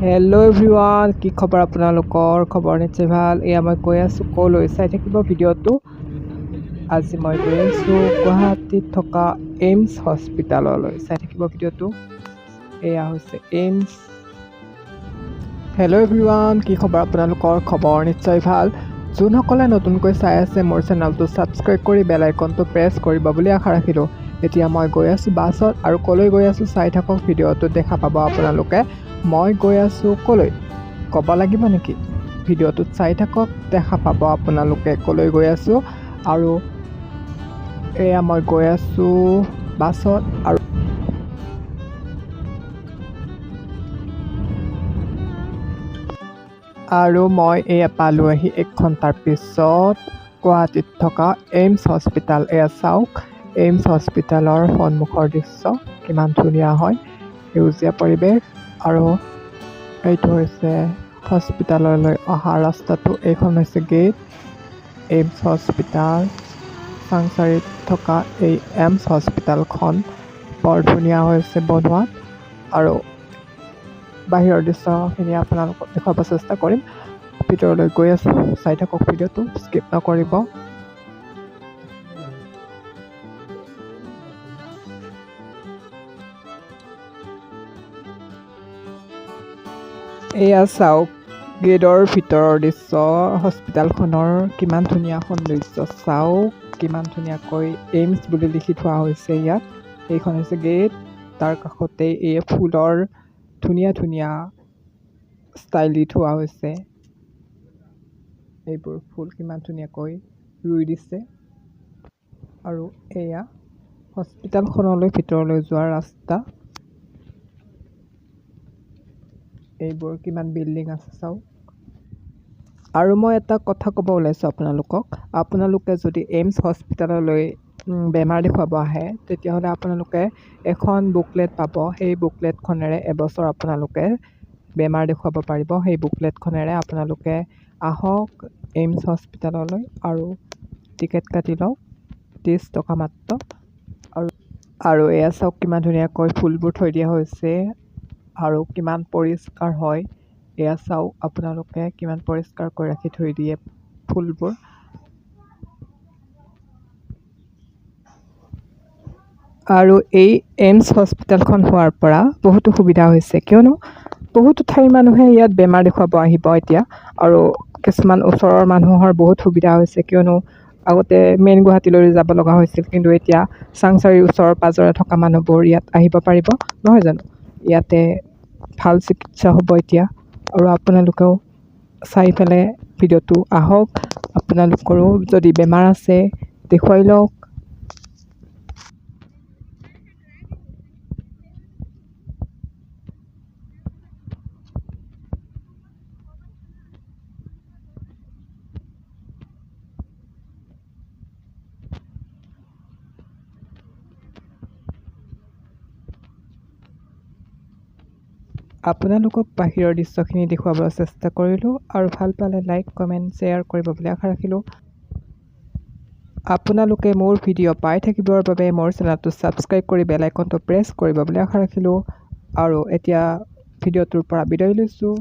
Hello' everyone, কি খবৰ আপোনালোকৰ? খবৰ নিশ্চয় ভাল। এয়া মই কৈ আছোঁ ক'লৈ চাই থাকিব ভিডিঅ'টো। আজি মই গৈ আছোঁ গুৱাহাটীত থকা এইমছ হস্পিটেললৈ। চাই থাকিব ভিডিঅ'টো। এয়া হৈছে এইমছ। হেল্ল' এভৰিৱান, কি খবৰ আপোনালোকৰ? খবৰ নিশ্চয় ভাল। যোনসকলে নতুনকৈ চাই আছে মোৰ চেনেলটো ছাবস্ক্ৰাইব কৰি বেল আইকনটো প্ৰেছ কৰিব বুলি আশা ৰাখিলোঁ। এতিয়া মই গৈ আছোঁ বাছত আৰু ক'লৈ গৈ আছোঁ চাই থাকক ভিডিঅ'টো, দেখা পাব আপোনালোকে। মই গৈ আছোঁ ক'লৈ ক'ব লাগিব নেকি? ভিডিঅ'টোত চাই থাকক, দেখা পাব আপোনালোকে ক'লৈ গৈ আছোঁ। আৰু এয়া মই গৈ আছোঁ বাছত আৰু মই এয়া পালোঁহি 1 ঘণ্টাৰ পিছত গুৱাহাটীত থকা এইমছ হস্পিটেল। এয়া চাওক এইমছ হস্পিটেলৰ সন্মুখৰ দৃশ্য, কিমান ধুনীয়া হয়, সেউজীয়া পৰিৱেশ। আৰু এইটো হৈছে হস্পিটেললৈ অহা ৰাস্তাটো। এইখন হৈছে গেট। এইমছ হস্পিটেল চাংচাৰিত থকা এই এইমছ হস্পিটেলখন বৰ ধুনীয়া হৈছে বনোৱাত। আৰু বাহিৰৰ দৃশ্যখিনি আপোনালোকক দেখুৱাব চেষ্টা কৰিম। ভিতৰলৈ গৈ আছোঁ, চাই থাকক ভিডিঅ'টো, স্কিপ নকৰিব। এয়া চাওক গেটৰ ভিতৰৰ দৃশ্য, হস্পিটেলখনৰ কিমান ধুনীয়া সৌন্দৰ্য। চাওক কিমান ধুনীয়াকৈ এইমছ বুলি লিখি থোৱা হৈছে ইয়াত। এইখন হৈছে গেট, তাৰ কাষতে এই ফুলৰ ধুনীয়া ধুনীয়া ষ্টাইল দি থোৱা হৈছে। এইবোৰ ফুল কিমান ধুনীয়াকৈ ৰুই দিছে। আৰু এয়া হস্পিটেলখনলৈ ভিতৰলৈ যোৱাৰ ৰাস্তা। এইবোৰ কিমান বিল্ডিং আছে চাওক। আৰু মই এটা কথা ক'ব ওলাইছোঁ আপোনালোকে যদি এইমছ হস্পিটেললৈ বেমাৰ দেখুৱাব আহে, তেতিয়াহ'লে আপোনালোকে এখন বুকলেট পাব। সেই বুকলেটখনেৰে এবছৰ আপোনালোকে বেমাৰ দেখুৱাব পাৰিব। সেই বুকলেটখনেৰে আপোনালোকে আহক এইমছ হস্পিটেললৈ আৰু টিকেট কাটি লওক, 30 টকা মাত্ৰ। আৰু এয়া চাওক কিমান ধুনীয়াকৈ ফুলবোৰ থৈ দিয়া হৈছে আৰু কিমান পৰিষ্কাৰ হয়। এয়া চাওক আপোনালোকে কিমান পৰিষ্কাৰকৈ ৰাখি থৈ দিয়ে ফুলবোৰ। আৰু এই এইমছ হস্পিটেলখন হোৱাৰ পৰা বহুতো সুবিধা হৈছে, কিয়নো বহুতো ঠাইৰ মানুহে ইয়াত বেমাৰ দেখুৱাব আহিব এতিয়া। আৰু কিছুমান ওচৰৰ মানুহৰ বহুত সুবিধা হৈছে, কিয়নো আগতে মেইন গুৱাহাটীলৈ যাব লগা হৈছিল, কিন্তু এতিয়া চাংচাৰিৰ ওচৰৰ পাজৰে থকা মানুহবোৰ ইয়াত আহিব পাৰিব, নহয় জানো? ইয়াতে ভাল চিকিৎসা হ'ব এতিয়া। আৰু আপোনালোকেও চাই পেলাই ভিডিঅ'টো আহক, আপোনালোকৰো যদি বেমাৰ আছে দেখুৱাই লওক। আপোনালোকক বাহিৰৰ দৃশ্যখিনি দেখুৱাবলৈ চেষ্টা কৰিলোঁ, আৰু ভাল পালে লাইক, কমেণ্ট, শ্বেয়াৰ কৰিব বুলি আশা ৰাখিলোঁ। আপোনালোকে মোৰ ভিডিঅ' পাই থাকিবৰ বাবে মোৰ চেনেলটো ছাবস্ক্ৰাইব কৰি বেল আইকনটো প্ৰেছ কৰিব বুলি আশা ৰাখিলোঁ। আৰু এতিয়া ভিডিঅ'টোৰ পৰা বিদায় লৈছোঁ।